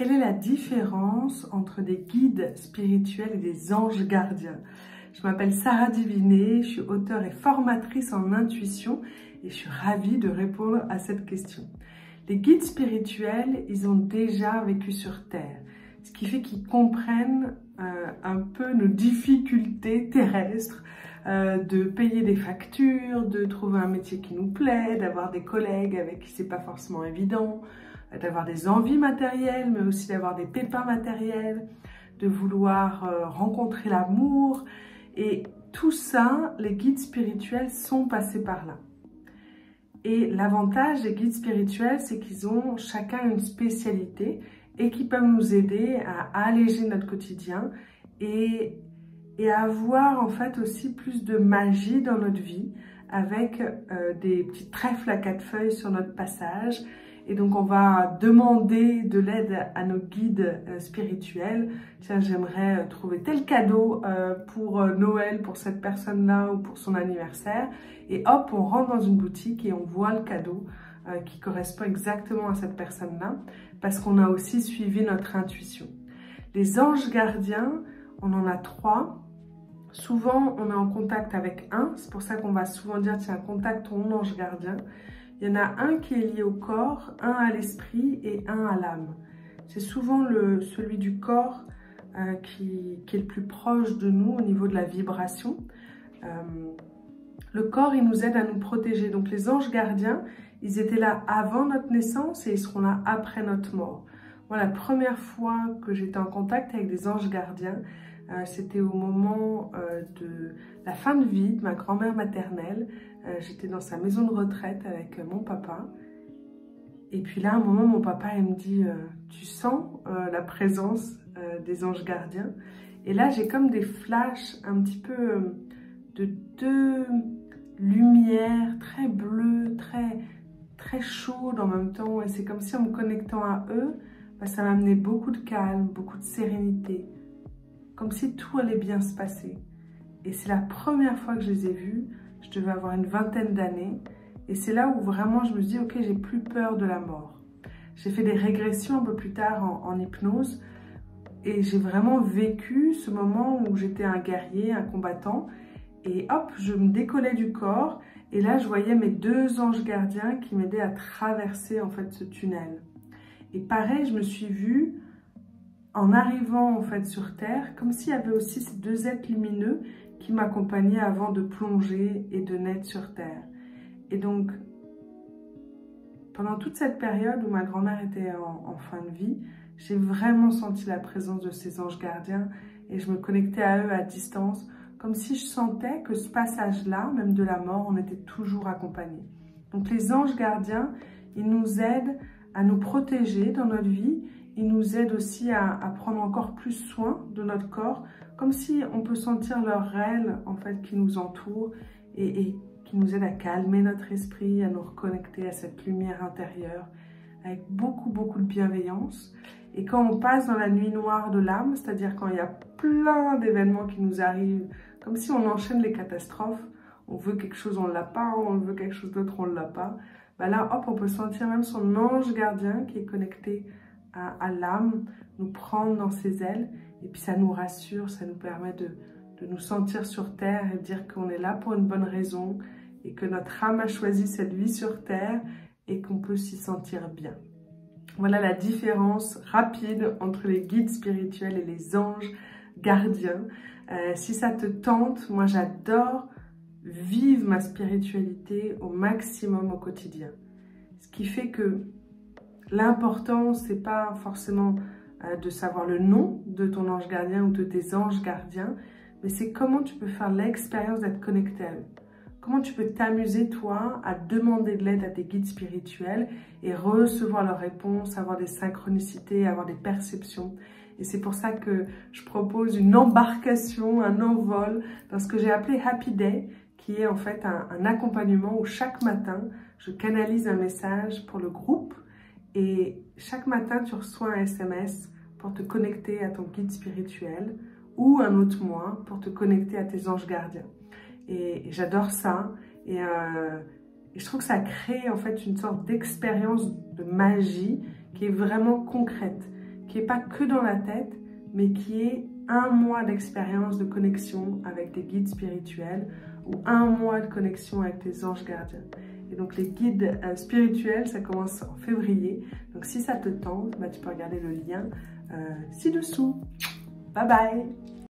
Quelle est la différence entre des guides spirituels et des anges gardiens? Je m'appelle Sarah Diviné, je suis auteure et formatrice en intuition et je suis ravie de répondre à cette question. Les guides spirituels, ils ont déjà vécu sur Terre, ce qui fait qu'ils comprennent un peu nos difficultés terrestres, de payer des factures, de trouver un métier qui nous plaît, d'avoir des collègues avec qui c'est pas forcément évident, d'avoir des envies matérielles, mais aussi d'avoir des pépins matériels, de vouloir rencontrer l'amour. Et tout ça, les guides spirituels sont passés par là. Et l'avantage des guides spirituels, c'est qu'ils ont chacun une spécialité et qui peuvent nous aider à alléger notre quotidien et à avoir en fait aussi plus de magie dans notre vie avec des petits trèfles à 4 feuilles sur notre passage. Et donc on va demander de l'aide à nos guides spirituels. Tiens, j'aimerais trouver tel cadeau pour Noël, pour cette personne-là ou pour son anniversaire. Et hop, on rentre dans une boutique et on voit le cadeau qui correspond exactement à cette personne-là parce qu'on a aussi suivi notre intuition. Les anges gardiens, on en a 3. Souvent, on est en contact avec un. C'est pour ça qu'on va souvent dire, tiens, contacte ton ange gardien. Il y en a un qui est lié au corps, un à l'esprit et un à l'âme. C'est souvent celui du corps qui est le plus proche de nous au niveau de la vibration. Le corps, il nous aide à nous protéger. Donc les anges gardiens, ils étaient là avant notre naissance et ils seront là après notre mort. Moi, la première fois que j'étais en contact avec des anges gardiens, c'était au moment de la fin de vie de ma grand-mère maternelle. J'étais dans sa maison de retraite avec mon papa. Et puis là, à un moment, mon papa, il me dit « Tu sens la présence des anges gardiens ?» Et là, j'ai comme des flashs un petit peu de 2 lumières très bleues, très chaudes en même temps. Et c'est comme si en me connectant à eux, ça m'amenait beaucoup de calme, beaucoup de sérénité. Comme si tout allait bien se passer. Et c'est la première fois que je les ai vus. Je devais avoir une 20aine d'années. Et c'est là où vraiment je me dis, ok, j'ai plus peur de la mort. J'ai fait des régressions un peu plus tard en hypnose. Et j'ai vraiment vécu ce moment où j'étais un guerrier, un combattant. Et hop, je me décollais du corps. Et là, je voyais mes 2 anges gardiens qui m'aidaient à traverser en fait ce tunnel. Et pareil, je me suis vue en arrivant en fait sur Terre, comme s'il y avait aussi ces 2 êtres lumineux qui m'accompagnaient avant de plonger et de naître sur Terre. Et donc, pendant toute cette période où ma grand-mère était en fin de vie, j'ai vraiment senti la présence de ces anges gardiens et je me connectais à eux à distance, comme si je sentais que ce passage-là, même de la mort, on était toujours accompagnés. Donc les anges gardiens, ils nous aident à nous protéger dans notre vie. Ils nous aident aussi à prendre encore plus soin de notre corps, comme si on peut sentir leur aile en fait qui nous entoure et qui nous aide à calmer notre esprit, à nous reconnecter à cette lumière intérieure avec beaucoup de bienveillance. Et quand on passe dans la nuit noire de l'âme, c'est-à-dire quand il y a plein d'événements qui nous arrivent, comme si on enchaîne les catastrophes, on veut quelque chose, on ne l'a pas, on veut quelque chose d'autre, on ne l'a pas, là hop, on peut sentir même son ange gardien qui est connecté à l'âme, nous prendre dans ses ailes, et puis ça nous rassure, ça nous permet de nous sentir sur Terre et de dire qu'on est là pour une bonne raison, et que notre âme a choisi cette vie sur Terre, et qu'on peut s'y sentir bien. Voilà la différence rapide entre les guides spirituels et les anges gardiens. Si ça te tente, moi j'adore vivre ma spiritualité au maximum au quotidien. Ce qui fait que l'important, c'est pas forcément de savoir le nom de ton ange gardien ou de tes anges gardiens, mais c'est comment tu peux faire l'expérience d'être connecté à eux. Comment tu peux t'amuser, toi, à demander de l'aide à tes guides spirituels et recevoir leurs réponses, avoir des synchronicités, avoir des perceptions. Et c'est pour ça que je propose une embarcation, un envol dans ce que j'ai appelé Happy Day, qui est en fait un accompagnement où chaque matin, je canalise un message pour le groupe et chaque matin, tu reçois un SMS pour te connecter à ton guide spirituel ou un autre moi pour te connecter à tes anges gardiens. Et j'adore ça et je trouve que ça crée en fait une sorte d'expérience de magie qui est vraiment concrète, qui n'est pas que dans la tête, mais qui est 1 mois d'expérience de connexion avec des guides spirituels ou 1 mois de connexion avec tes anges gardiens. Et donc les guides spirituels, ça commence en février. Donc si ça te tente, bah, tu peux regarder le lien ci-dessous. Bye bye!